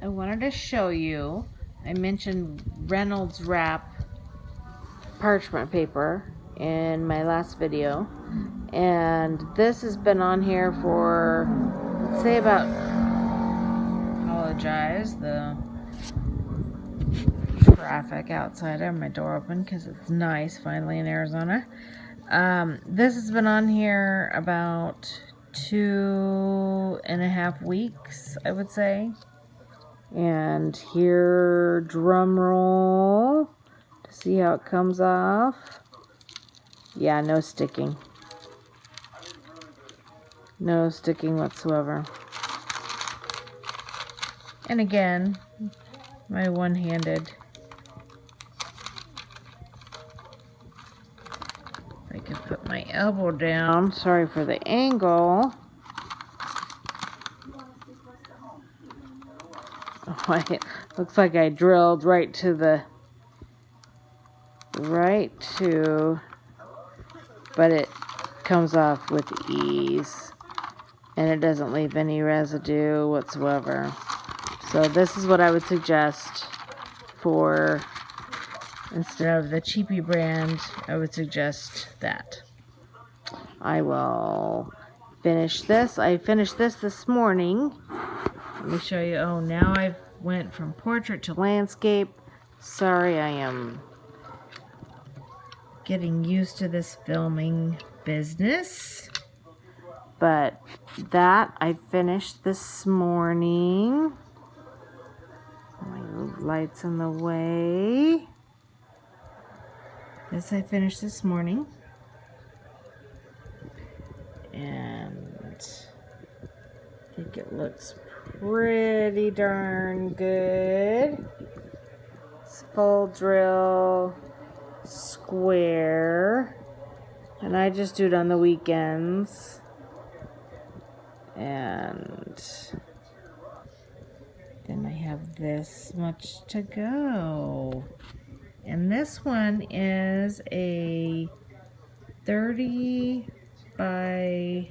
I wanted to show you, I mentioned Reynolds wrap parchment paper in my last video, and this has been on here for, let's say, about, apologize, the traffic outside. I have my door open because it's nice finally in Arizona. This has been on here about 2.5 weeks, I would say. And here, drum roll, to see how it comes off. Yeah, no sticking. No sticking whatsoever. And again, my one-handed. I can put my elbow down. Sorry for the angle. Oh, it looks like I drilled right to, but it comes off with ease, and it doesn't leave any residue whatsoever. So this is what I would suggest for, instead of the cheapy brand, I would suggest that. I will finish this. I finished this morning. Let me show you. Oh, now I've went from portrait to landscape. Sorry, I am getting used to this filming business. But that I finished this morning. My light's in the way. This I finished this morning. And I think it looks pretty darn good. It's full drill, square, and I just do it on the weekends. And then I have this much to go. And this one is a 30 by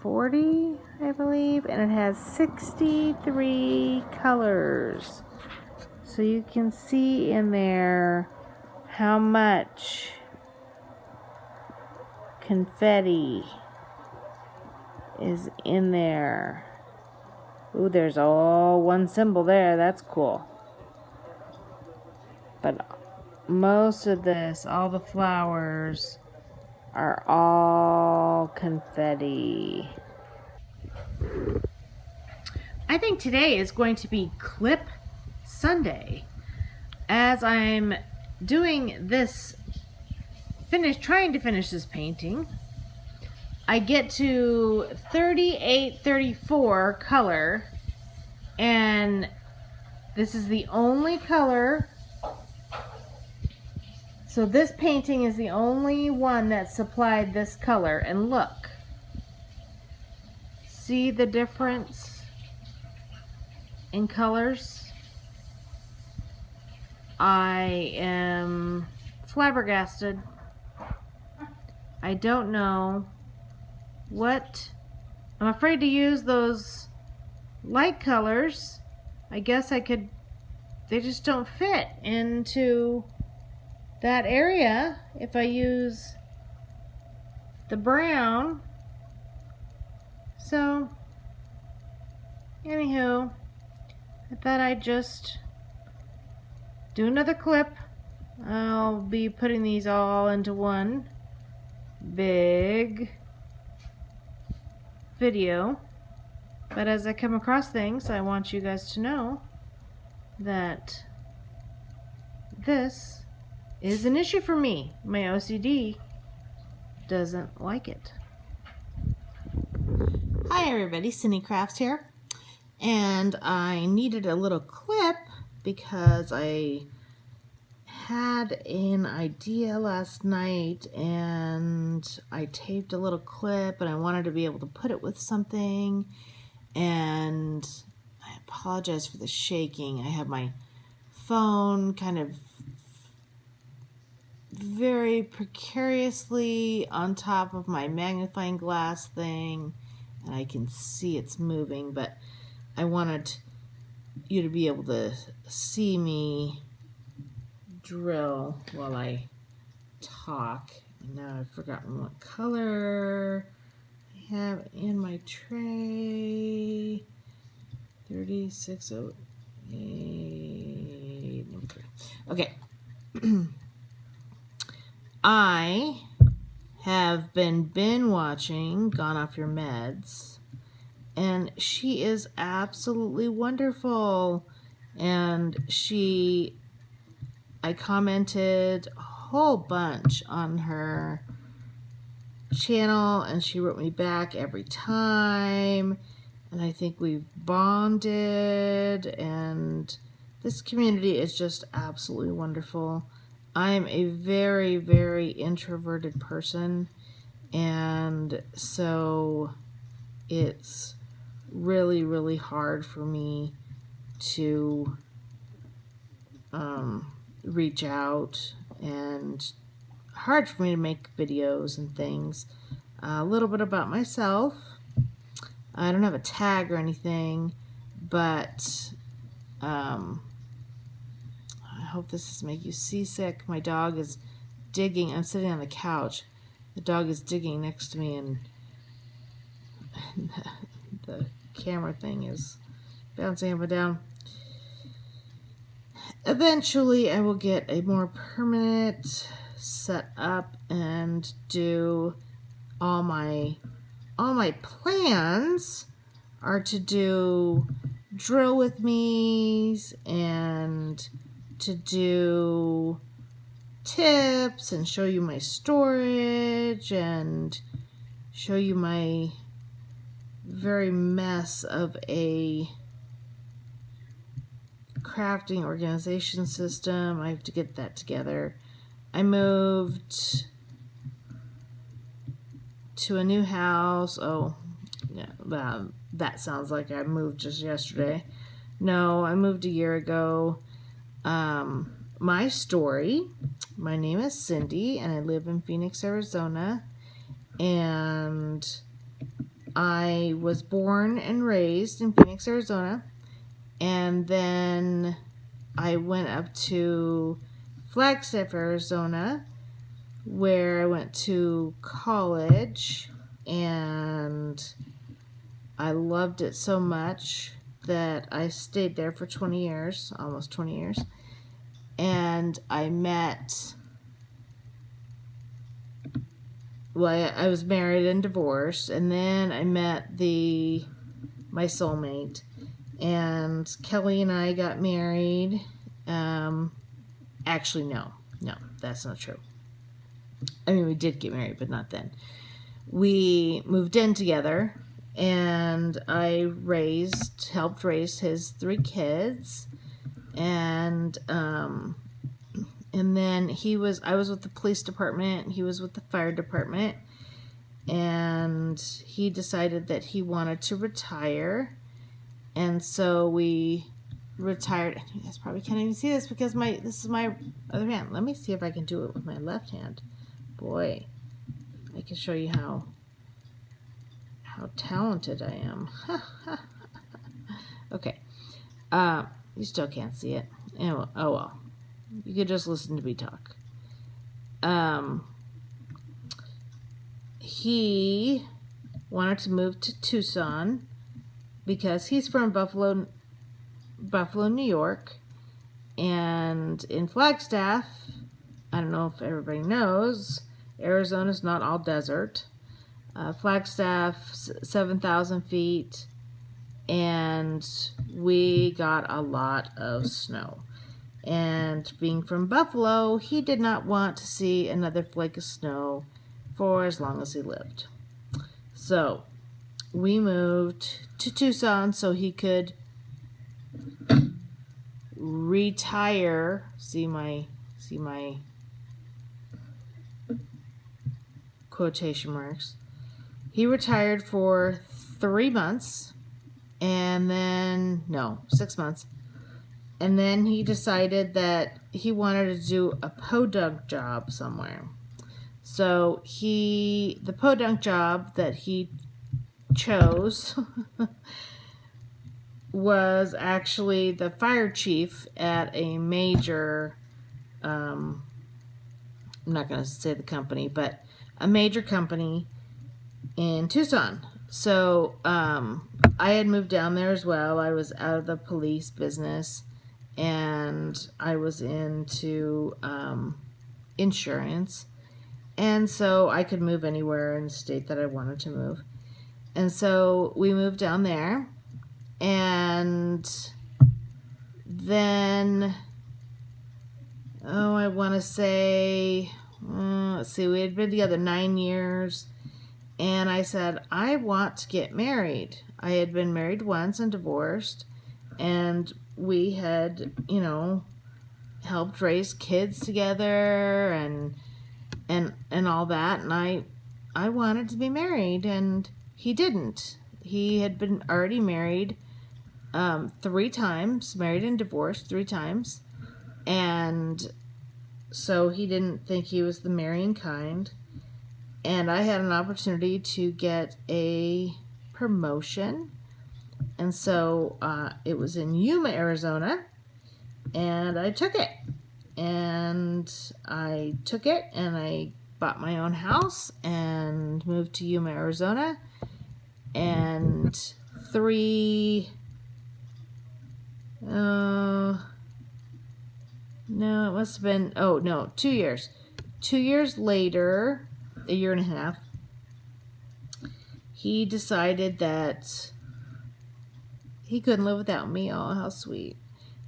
40, I believe, and it has 63 colors. So you can see in there how much confetti is in there. Ooh, there's all one symbol there. That's cool. But most of this, all the flowers, are all confetti. I think today is going to be Clip Sunday. As I'm doing this, trying to finish this painting, I get to 38-34 color, and this is the only color. So this painting is the only one that supplied this color, and look. See the difference in colors? I am flabbergasted. I don't know what. I'm afraid to use those light colors. I guess I could, they just don't fit into that area if I use the brown. So anywho, I thought I'd just do another clip. I'll be putting these all into one big video, but as I come across things, I want you guys to know that this is an issue for me. My OCD doesn't like it. Hi everybody, Cindy Crafts here, and I needed a little clip because I had an idea last night and I taped a little clip and I wanted to be able to put it with something, and I apologize for the shaking. I have my phone kind of very precariously on top of my magnifying glass thing, and I can see it's moving, but I wanted you to be able to see me drill while I talk. And now I've forgotten what color I have in my tray. 3608 number 3. Okay. I have been binge watching Gone Off Your Meds, and she is absolutely wonderful. And I commented a whole bunch on her channel, and she wrote me back every time, and I think we've bonded, and this community is just absolutely wonderful. I am a very, very introverted person, and so it's really, really hard for me to reach out, and hard for me to make videos and things. A little bit about myself. I don't have a tag or anything, but I hope this doesn't make you seasick. My dog is digging. I'm sitting on the couch. The dog is digging next to me, and the camera thing is bouncing up and down. Eventually, I will get a more permanent set up and do all my plans are to do drill with me's and to do tips and show you my storage and show you my very mess of a crafting organization system. I have to get that together. I moved to a new house. Oh, yeah, that sounds like I moved just yesterday. No, I moved a year ago. My story, my name is Cindy, and I live in Phoenix, Arizona, and I was born and raised in Phoenix, Arizona, and then I went up to Flagstaff, Arizona, where I went to college, and I loved it so much that I stayed there for 20 years, almost 20 years, and I was married and divorced, and then I met my soulmate, and Kelly and I got married. Actually, no, that's not true. I mean, we did get married, but not then. We moved in together, and I helped raise his 3 kids, and then I was with the police department, he was with the fire department, and he decided that he wanted to retire, and so we retired. You guys probably can't even see this because this is my other hand. Let me see if I can do it with my left hand. Boy, I can show you how talented I am. Okay. You still can't see it. Oh well. You could just listen to me talk. He wanted to move to Tucson because he's from Buffalo, New York, and in Flagstaff, I don't know if everybody knows, Arizona's not all desert. Flagstaff, 7,000 feet, and we got a lot of snow. And being from Buffalo, he did not want to see another flake of snow for as long as he lived. So we moved to Tucson so he could retire. See my quotation marks. He retired for 3 months, and then 6 months, and then he decided that he wanted to do a podunk job somewhere. So the podunk job that he chose was actually the fire chief at a major, I'm not going to say the company, but a major company in Tucson. So I had moved down there as well. I was out of the police business, and I was into insurance. And so I could move anywhere in the state that I wanted to move. And so we moved down there. And then, I want to say, let's see, we had been together 9 years. And I said, I want to get married. I had been married once and divorced. And we had, helped raise kids together and all that. And I wanted to be married. And he didn't. He had been already married 3 times, married and divorced 3 times, and so he didn't think he was the marrying kind. And I had an opportunity to get a promotion, and so it was in Yuma, Arizona, and I took it. And I bought my own house and moved to Yuma, Arizona, and 2 years. 2 years later, a year and a half, he decided that he couldn't live without me. Oh, how sweet.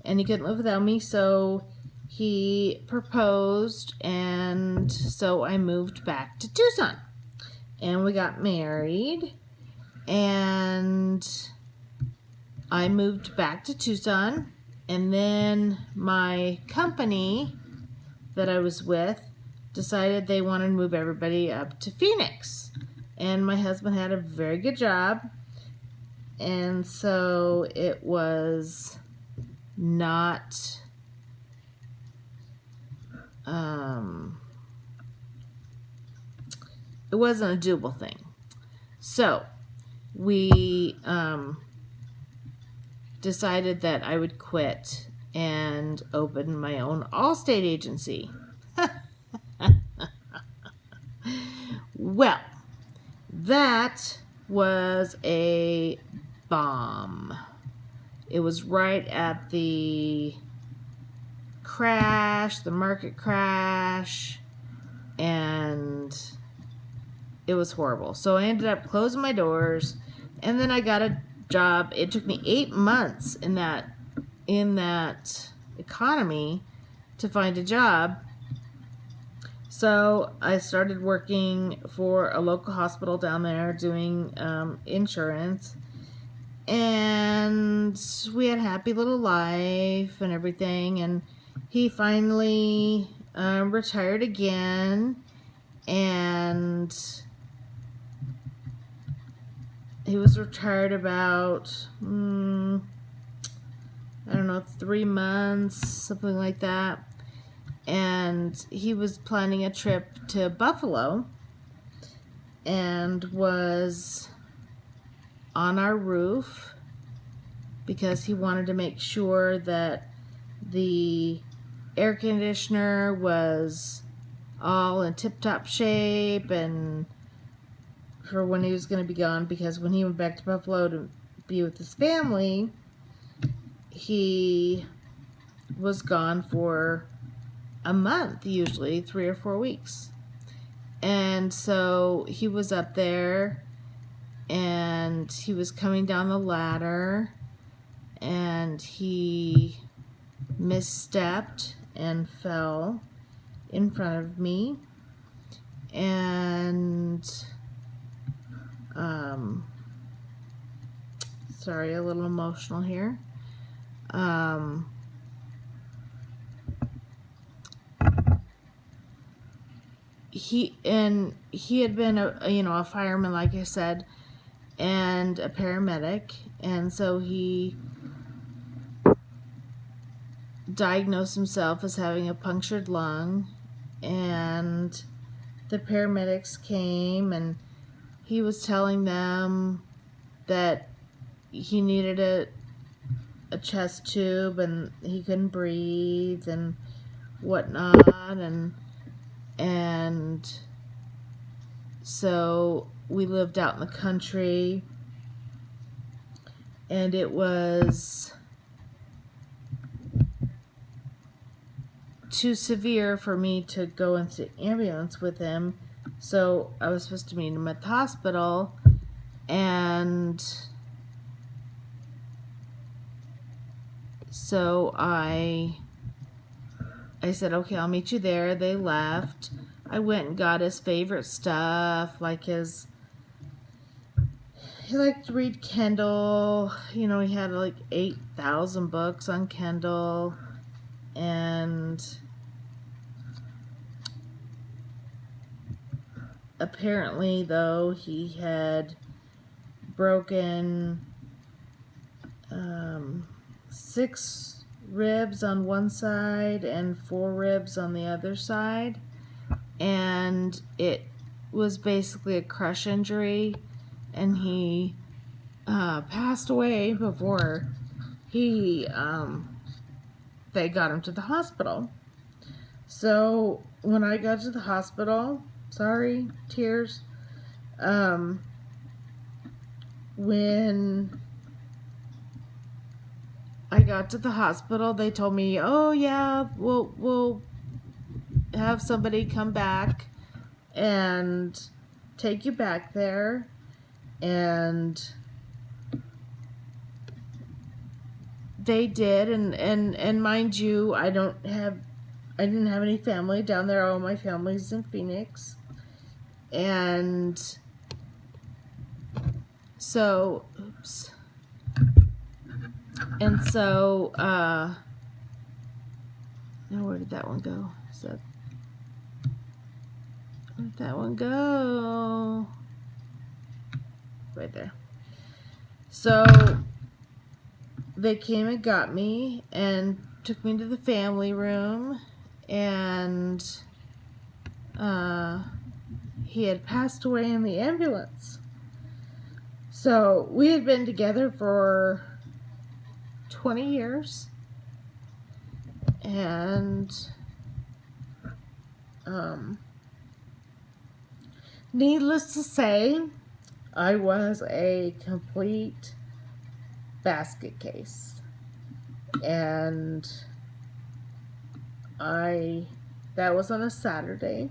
And he couldn't live without me, so he proposed, and so I moved back to Tucson. And we got married, and I moved back to Tucson, and then my company that I was with decided they wanted to move everybody up to Phoenix. And my husband had a very good job, and so it was not it wasn't a doable thing. So we decided that I would quit and open my own Allstate agency. Well, that was a bomb. It was right at the crash, the market crash, and it was horrible. So I ended up closing my doors, and then I got a job. It took me 8 months in that economy to find a job. So I started working for a local hospital down there doing insurance, and we had a happy little life and everything. And he finally retired again, and he was retired about, I don't know, 3 months, something like that. And he was planning a trip to Buffalo and was on our roof because he wanted to make sure that the air conditioner was all in tip-top shape and for when he was going to be gone, because when he went back to Buffalo to be with his family, he was gone for a month, usually 3 or 4 weeks. And so he was up there, and he was coming down the ladder, and he misstepped and fell in front of me, and sorry, a little emotional here. He had been a fireman, like I said, and a paramedic, and so he diagnosed himself as having a punctured lung, and the paramedics came, and he was telling them that he needed a chest tube and he couldn't breathe and whatnot, and so we lived out in the country, and it was too severe for me to go into the ambulance with him, so I was supposed to meet him at the hospital, and so I said, okay, I'll meet you there. They left. I went and got his favorite stuff, like he liked to read Kindle. You know, he had like 8,000 books on Kindle, and apparently, though, he had broken 6 ribs on one side and 4 ribs on the other side, and it was basically a crush injury, and he passed away before they got him to the hospital. So when I got to the hospital, sorry, tears, when I got to the hospital, they told me, oh yeah, we'll have somebody come back and take you back there, and they did, and mind you, I didn't have any family down there. All my family's in Phoenix, and so, oops. And so, now where did that one go? Where did that one go? Right there. So, they came and got me and took me to the family room, and he had passed away in the ambulance. So, we had been together for 20 years, and needless to say, I was a complete basket case, and that was on a Saturday,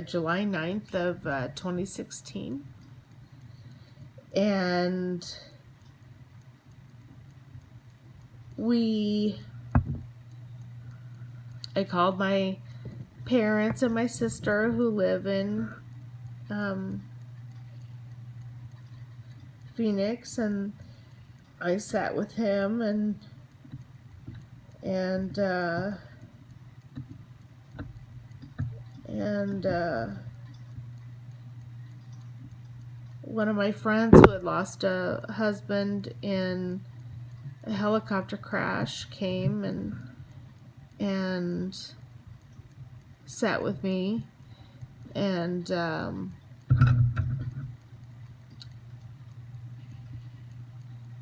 July 9th of 2016, and I called my parents and my sister who live in Phoenix, and I sat with him and one of my friends who had lost a husband in a helicopter crash came and sat with me, and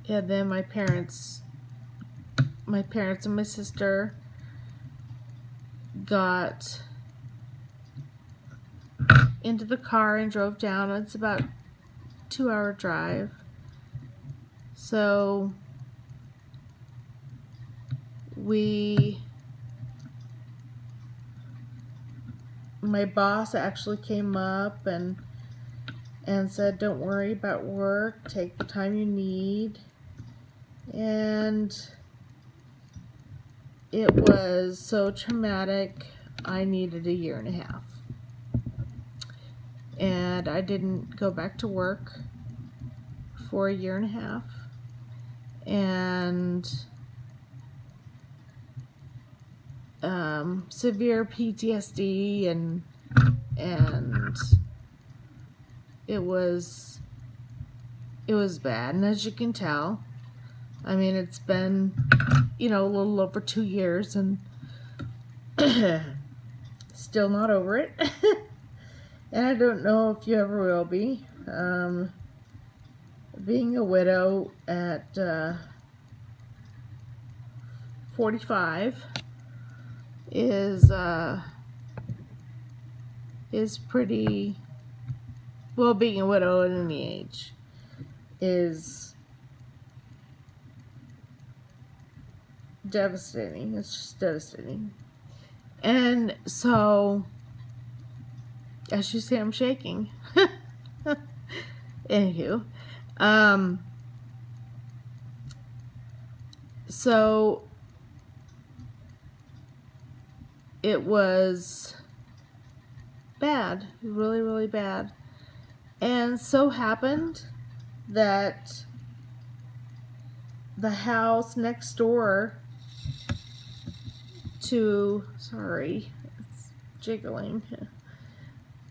then my parents and my sister got into the car and drove down. It's about a 2-hour drive. So my boss actually came up and said, don't worry about work, take the time you need. And it was so traumatic, I needed a 1.5 years. And I didn't go back to work for a 1.5 years. And severe PTSD, and it was bad. And as you can tell, I mean, it's been, a little over 2 years, and still not over it. And I don't know if you ever will be. Being a widow at 45 is pretty, well, being a widow at any age is devastating. It's just devastating. And so, as you see, I'm shaking. Anywho, so it was bad, really, really bad. And so happened that the house next door to, sorry, it's jiggling.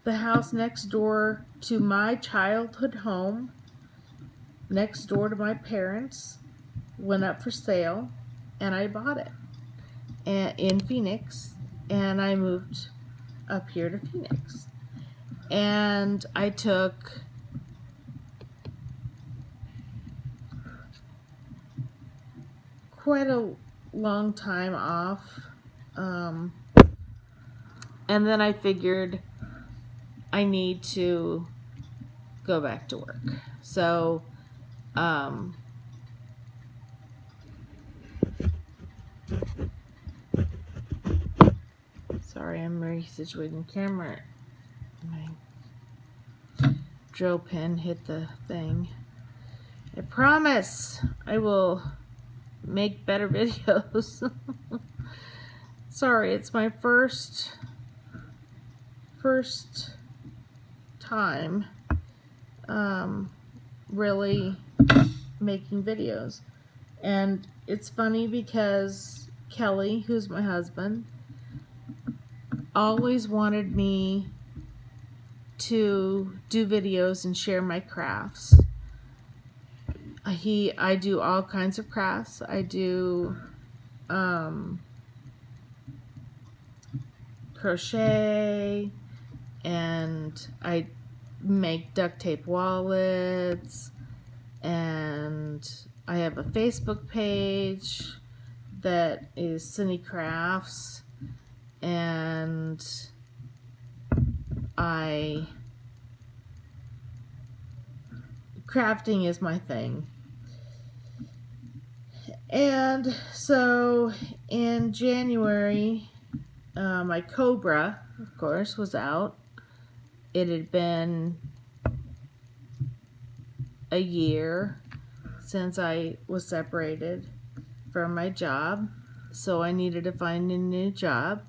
The house next door to my childhood home, next door to my parents, went up for sale, and I bought it in Phoenix, and I moved up here to Phoenix. And I took quite a long time off, and then I figured I need to go back to work. So sorry, I'm resituating the camera. My drill pin hit the thing. I promise I will make better videos. Sorry, it's my first time really making videos. And it's funny because Kelly, who's my husband, always wanted me to do videos and share my crafts. I do all kinds of crafts. I do crochet, and I make duct tape wallets, and I have a Facebook page that is Cindy Crafts, and crafting is my thing. And so in January, my Cobra, of course, was out. It had been a year since I was separated from my job, so I needed to find a new job.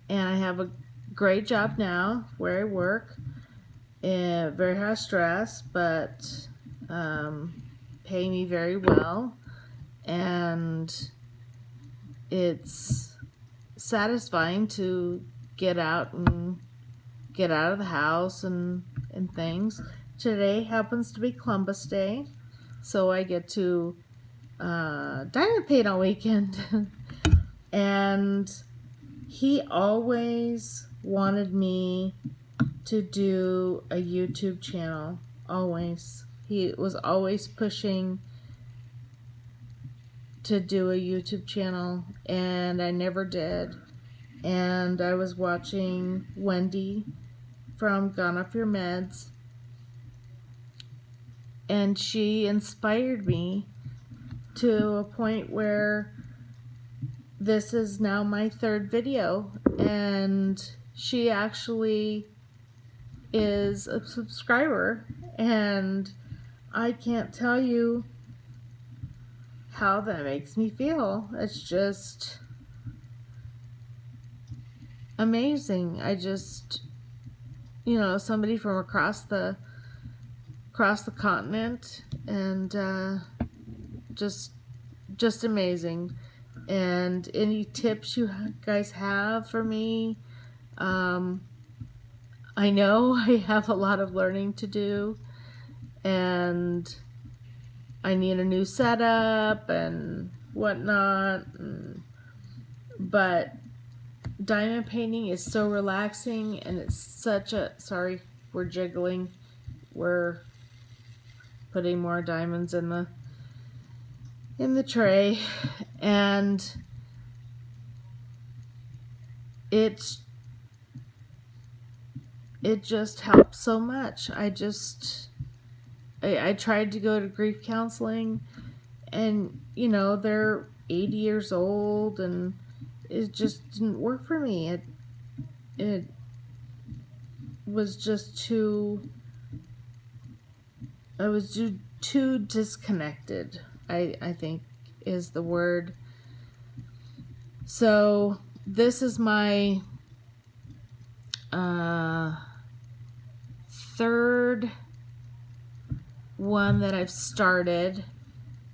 And I have a great job now where I work. Very high stress, but pay me very well, and it's satisfying to get out of the house and things. Today happens to be Columbus Day, so I get to diamond paint all weekend. And he always wanted me to do a YouTube channel. Always. He was always pushing to do a YouTube channel, and I never did. And I was watching Wendy from Gone Off Your Meds, and she inspired me to a point where this is now my third video, and she actually is a subscriber, and I can't tell you how that makes me feel. It's just amazing. I just, somebody from across the continent, and just amazing. And any tips you guys have for me? I know I have a lot of learning to do, and I need a new setup and whatnot, but diamond painting is so relaxing, and it's such a, sorry, we're jiggling, we're putting more diamonds in the tray, and it just helps so much. I tried to go to grief counseling, and they're 80 years old, and it just didn't work for me. It was just too, I was too disconnected, I think is the word. So this is my third one that I've started,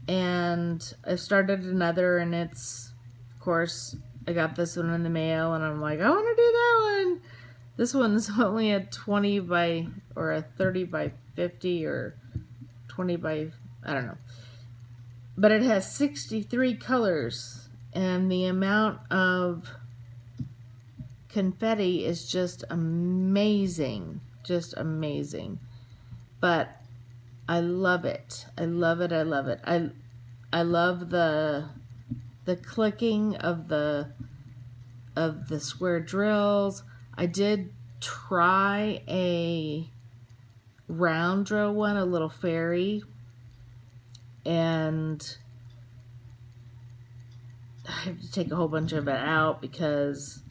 and I started another, and it's, of course, I got this one in the mail, and I'm like, I want to do that one. This one's only a 20 by, or a 30 by 50, or 20 by, I don't know. But it has 63 colors, and the amount of confetti is just amazing. Just amazing. But I love it. I love it. I love it. I love the clicking of the square drills. I did try a round drill one, a little fairy, and I have to take a whole bunch of it out because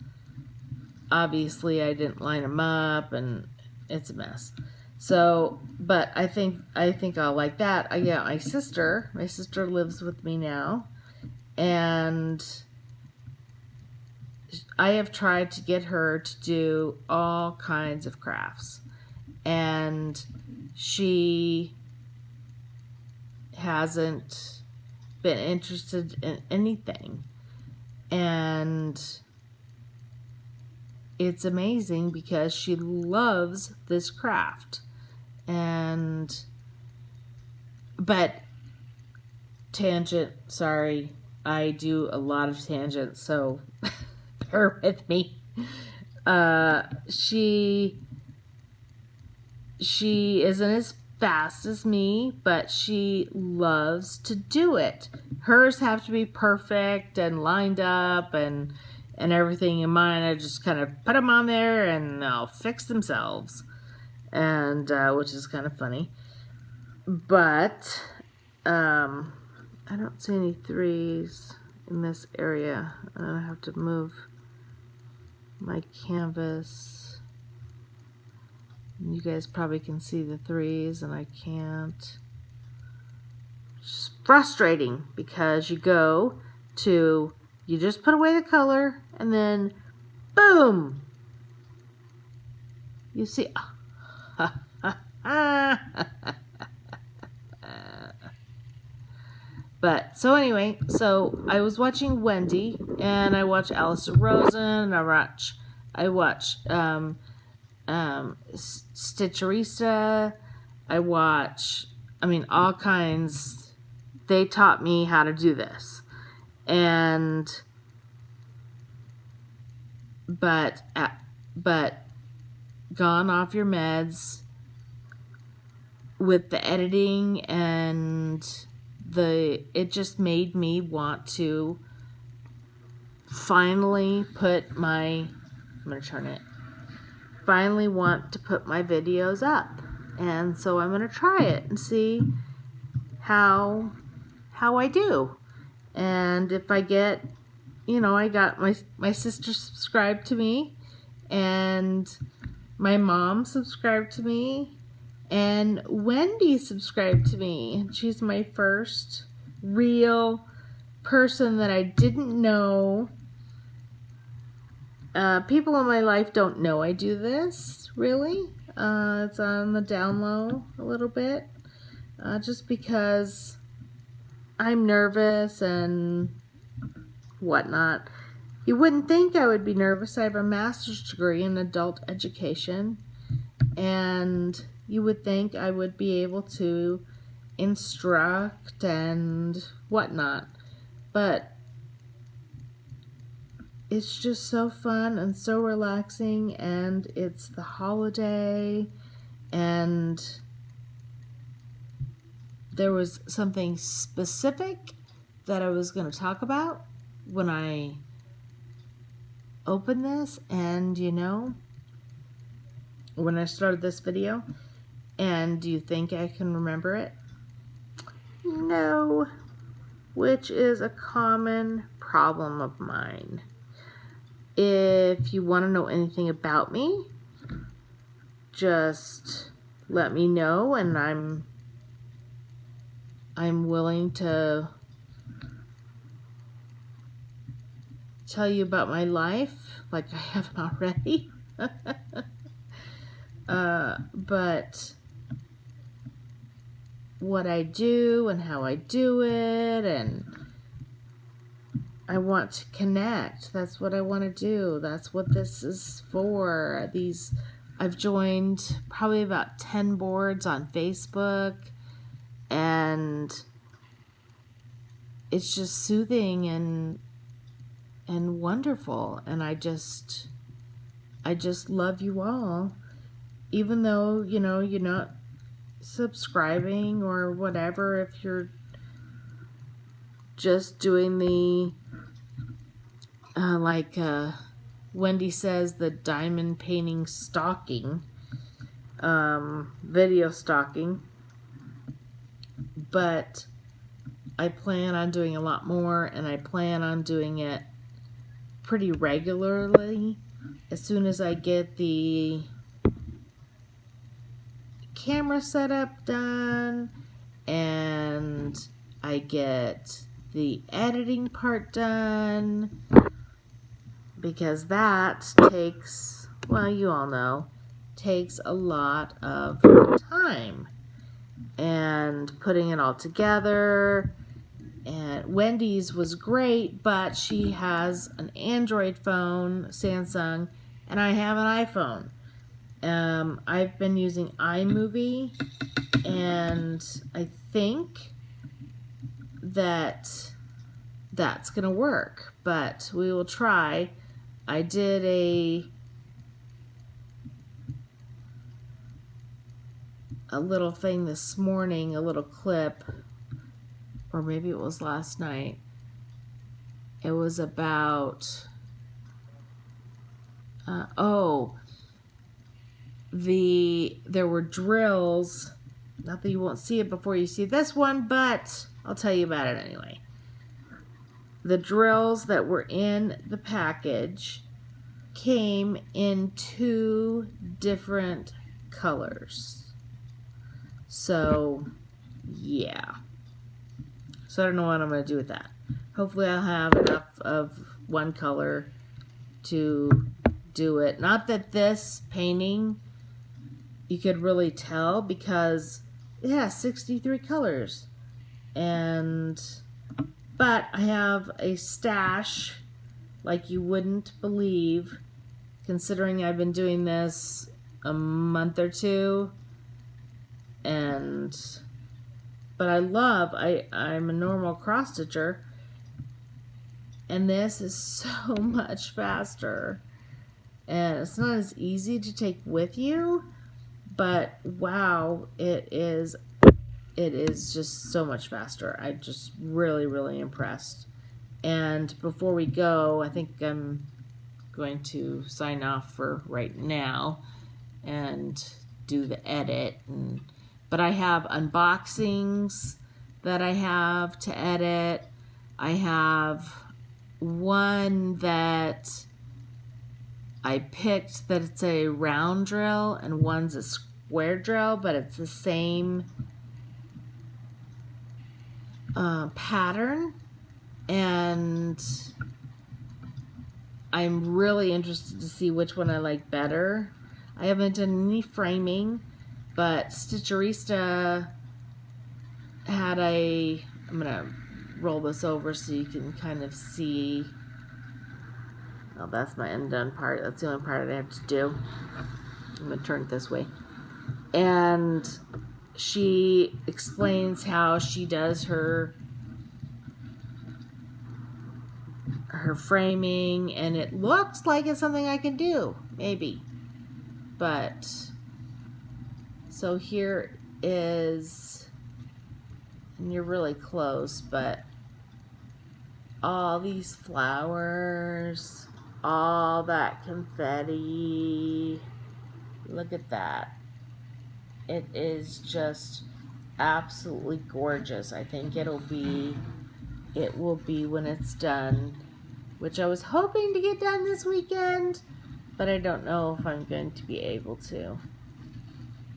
obviously I didn't line them up, and it's a mess. So, but I think I'll like that. I got my sister. My sister lives with me now, and I have tried to get her to do all kinds of crafts, and she hasn't been interested in anything. And it's amazing because she loves this craft. But tangent, sorry, I do a lot of tangents, so bear with me. She isn't as fast as me, but she loves to do it. Hers have to be perfect and lined up and everything. In mine, I just kind of put them on there and they'll fix themselves, and which is kind of funny. But I don't see any 3s in this area. I have to move my canvas. You guys probably can see the 3s, and I can't. It's frustrating because you just put away the color, and then boom, you see. But so anyway, so I was watching Wendy, and I watched Alistair Rosen, and I watched Stitcherista. I watch, all kinds. They taught me how to do this. But gone off your meds with the editing, and it just made me want to finally put my videos up. And so I'm going to try it and see how I do. And if I get, I got my sister subscribed to me, and my mom subscribed to me, and Wendy subscribed to me. And she's my first real person that I didn't know. People in my life don't know I do this, really. It's on the down low a little bit. Just because I'm nervous and whatnot. You wouldn't think I would be nervous. I have a master's degree in adult education, and you would think I would be able to instruct and whatnot. But it's just so fun and so relaxing, and it's the holiday, and there was something specific that I was going to talk about when I open this and, you know, when I started this video, and do you think I can remember it? No, which is a common problem of mine. If you want to know anything about me, just let me know, and I'm willing to tell you about my life, like I haven't already. But what I do and how I do it, and I want to connect. That's what I want to do. That's what this is for. I've joined probably about 10 boards on Facebook, and it's just soothing and wonderful. And I just love you all, even though, you know, you're not subscribing or whatever. If you're just doing the like Wendy says, the diamond painting stalking, video stalking. But I plan on doing a lot more, and I plan on doing it pretty regularly as soon as I get the camera setup done and I get the editing part done, because that takes, well, you all know, takes a lot of time, and putting it all together. And Wendy's was great, but she has an Android phone, Samsung, and I have an iPhone. I've been using iMovie, and I think that that's gonna work, but we will try. I did a little thing this morning, a little clip, or maybe it was last night. It was about there were drills. Not that you won't see it before you see this one, but I'll tell you about it anyway. The drills that were in the package came in 2 different colors. So, yeah. So I don't know what I'm going to do with that. Hopefully I'll have enough of one color to do it. Not that this painting you could really tell, because it has 63 colors. But I have a stash like you wouldn't believe, considering I've been doing this a month or 2. But I'm a normal cross stitcher, and this is so much faster. And it's not as easy to take with you, but wow, it is just so much faster. I'm just really, really impressed. And before we go, I think I'm going to sign off for right now and do the edit. But I have unboxings that I have to edit. I have one that I picked that it's a round drill, and one's a square drill, but it's the same pattern, and I'm really interested to see which one I like better. I haven't done any framing, but Stitcherista had I'm gonna roll this over so you can kind of see. Oh, that's my undone part. That's the only part I have to do. I'm gonna turn it this way. And she explains how she does her framing, and it looks like it's something I can do, maybe. But so here is, and you're really close, but all these flowers all that confetti. Look at that. It is just absolutely gorgeous. I think it will be when it's done, which I was hoping to get done this weekend, but I don't know if I'm going to be able to.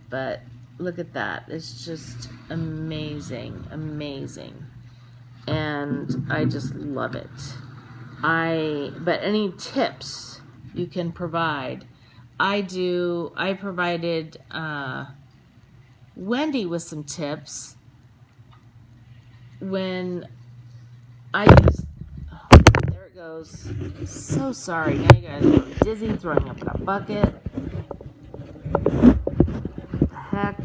But look at that. It's just amazing, amazing. And I just love it. But any tips you can provide? I provided Wendy with some tips when I used, oh, there it goes. So sorry. Now you guys are dizzy, throwing up in a bucket. What the heck?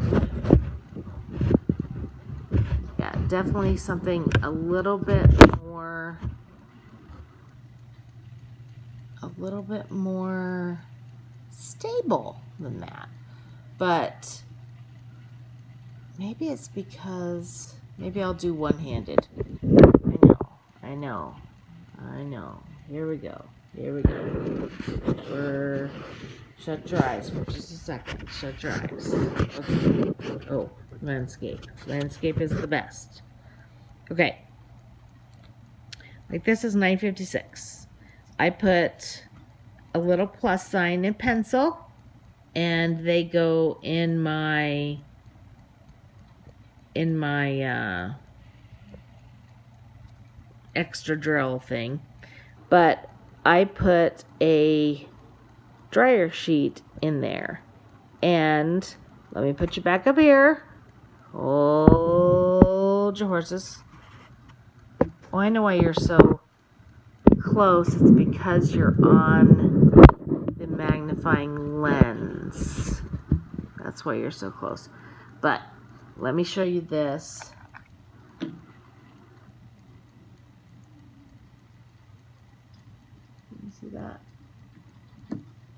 Yeah, definitely something a little bit more stable than that. But maybe it's because maybe I'll do one-handed. I know. Here we go. Shut your eyes for just a second. Shut your eyes. Okay. Oh, landscape. Landscape is the best. Okay. Like this is 956. I put a little plus sign in pencil, and they go in my extra drill thing. But I put a dryer sheet in there, and let me put you back up here. Hold your horses. Oh, I know why you're so close. It's because you're on the magnifying lens. That's why you're so close. But let me show you this. You see that?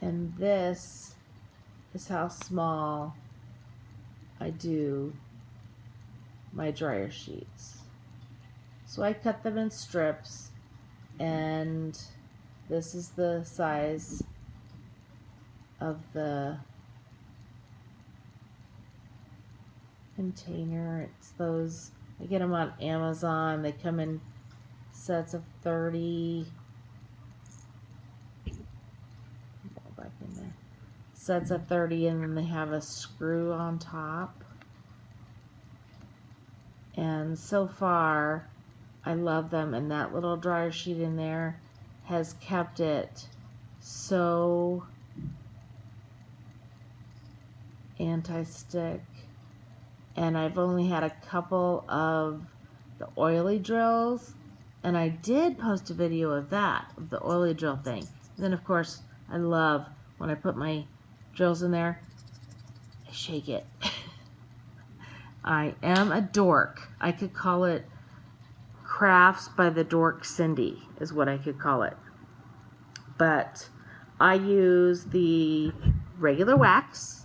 And this is how small I do my dryer sheets. So I cut them in strips, and this is the size of the container. It's those, I get them on Amazon. They come in sets of 30. Back in there. Sets of 30, and then they have a screw on top. And so far, I love them, and that little dryer sheet in there has kept it so anti-stick. And I've only had a couple of the oily drills, and I did post a video of that, of the oily drill thing. And then of course, I love when I put my drills in there, I shake it. I am a dork. I could call it Crafts by the Dork Cindy is what I could call it. But I use the regular wax.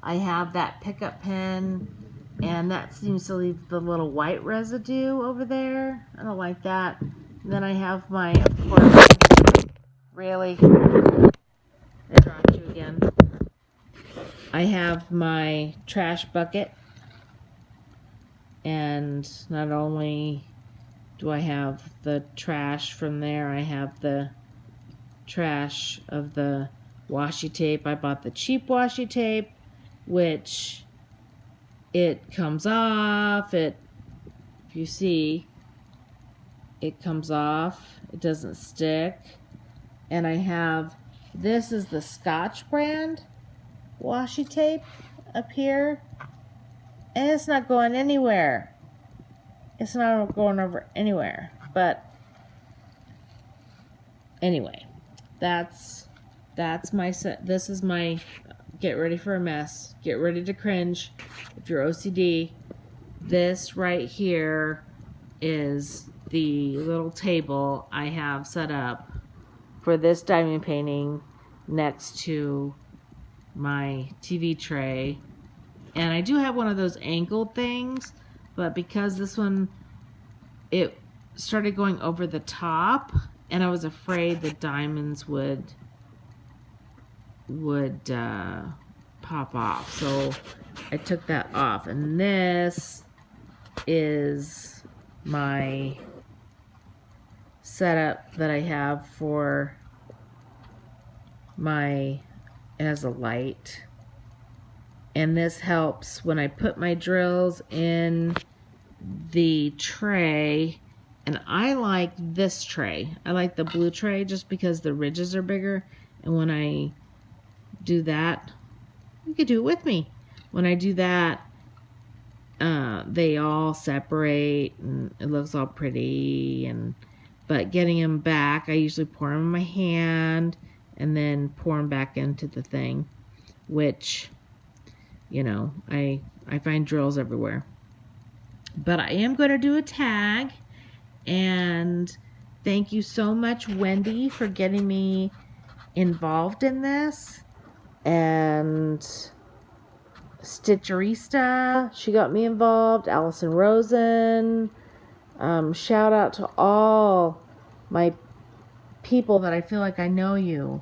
I have that pickup pen, and that seems to leave the little white residue over there. I don't like that. And then I have my, of course, really, I dropped you again. I have my trash bucket, and not only do I have the trash from there, I have the trash of the washi tape. I bought the cheap washi tape, which it comes off. If you see, it comes off. It doesn't stick. And I have, this is the Scotch brand washi tape up here, and it's not going anywhere. It's not going over anywhere. But anyway, that's my set. This is my get ready for a mess. Get ready to cringe if you're OCD. This right here is the little table I have set up for this diamond painting next to my TV tray. And I do have one of those angled things, but because this one, it started going over the top, and I was afraid the diamonds would pop off, so I took that off. And this is my setup that I have for my, as a light, and this helps when I put my drills in the tray. And I like this tray. I like the blue tray just because the ridges are bigger, and when I do that, you could do it with me. When I do that, they all separate and it looks all pretty. But getting them back, I usually pour them in my hand and then pour them back into the thing, which, you know, I find drills everywhere. But I am going to do a tag, and thank you so much, Wendy, for getting me involved in this. And Stitcherista, she got me involved. Allison Rosen. Shout out to all my people that I feel like I know you.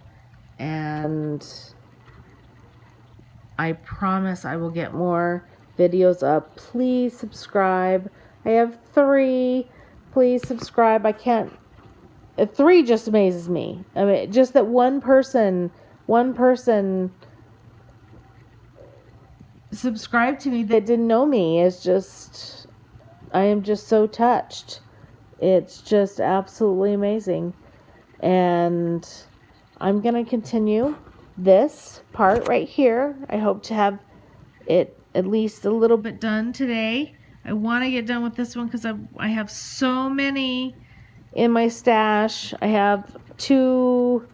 And I promise I will get more videos up. Please subscribe. I have 3. Please subscribe. I can't. 3 just amazes me. I mean, just that one person subscribed to me that didn't know me is just, I am just so touched. It's just absolutely amazing. And I'm going to continue this part right here. I hope to have it at least a little bit done today. I want to get done with this one because I have so many in my stash. I have 2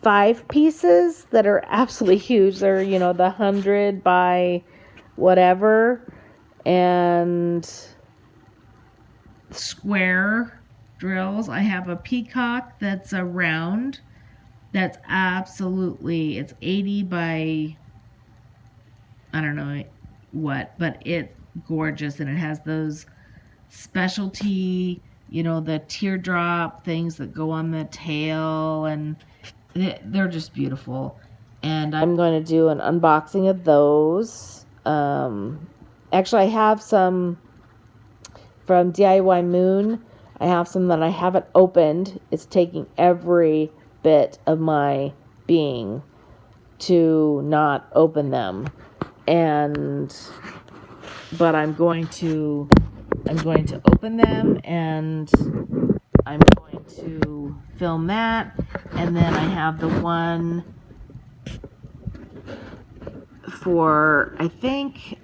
5 pieces that are absolutely huge. They're, you know, the 100 by whatever, and square drills. I have a peacock that's a round. That's absolutely, it's 80 by, I don't know what, but it's gorgeous, and it has those specialty, you know, the teardrop things that go on the tail, and they're just beautiful. And I'm going to do an unboxing of those. Actually, I have some from DIY Moon. I have some that I haven't opened. It's taking every bit of my being to not open them. But I'm going to open them, and I'm going to film that. And then I have the one for, I think,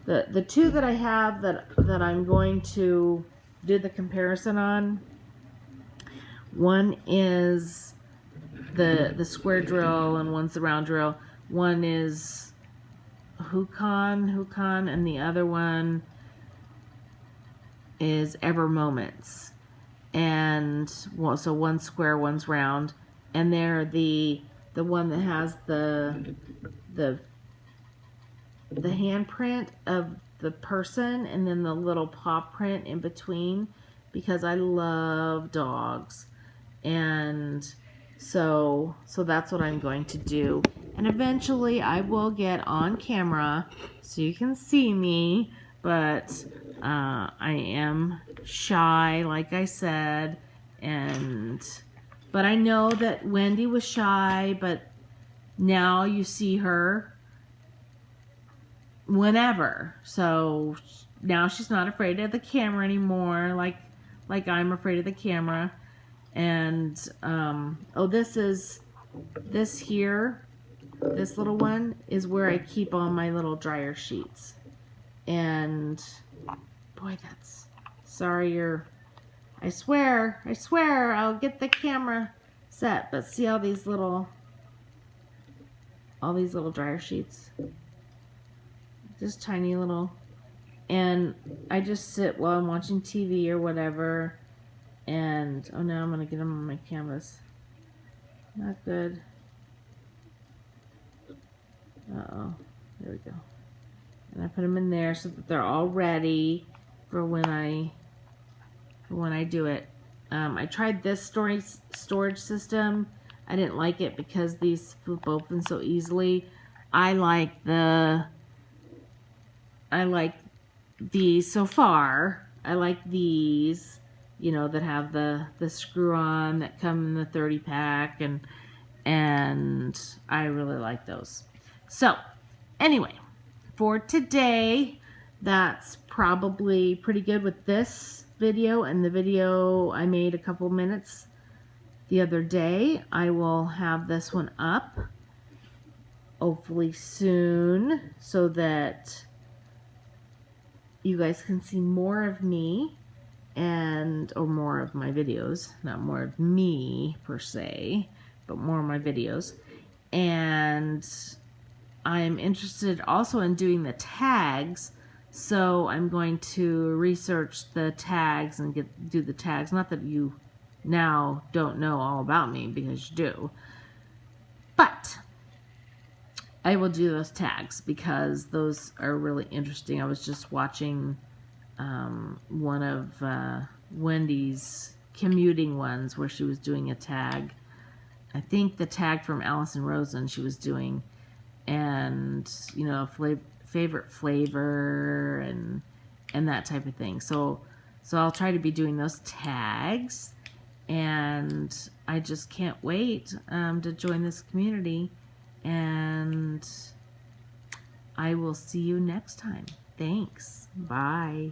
the 2 that I have that I'm going to do the comparison on. One is the square drill, and one's the round drill. One is Hukan, and the other one is Ever Moments. And well, so one's square, one's round, and they're the one that has the handprint of the person, and then the little paw print in between, because I love dogs. And so that's what I'm going to do. And eventually I will get on camera so you can see me, but I am shy, like I said, but I know that Wendy was shy, but now you see her whenever. So now she's not afraid of the camera anymore, like I'm afraid of the camera. And this little one is where I keep all my little dryer sheets. And boy, that's, sorry, I swear I'll get the camera set. But see all these little dryer sheets, just tiny little, and I just sit while I'm watching TV or whatever. And oh, now I'm gonna get them on my canvas. Not good. Uh-oh. There we go. And I put them in there so that they're all ready for when I do it. I tried this storage system. I didn't like it because these flip open so easily. I like these so far. I like these, you know, that have the screw on that come in the 30 pack, and I really like those. So anyway, for today, that's probably pretty good with this video and the video I made a couple minutes the other day. I will have this one up hopefully soon so that you guys can see more of me or more of my videos, not more of me per se, but more of my videos. And I'm interested also in doing the tags, so I'm going to research the tags and do the tags. Not that you now don't know all about me, because you do, but I will do those tags because those are really interesting. I was just watching one of Wendy's commuting ones where she was doing a tag. I think the tag from Allison Rosen she was doing, and you know, favorite flavor and that type of thing. So I'll try to be doing those tags, and I just can't wait to join this community. And I will see you next time. Thanks. Bye.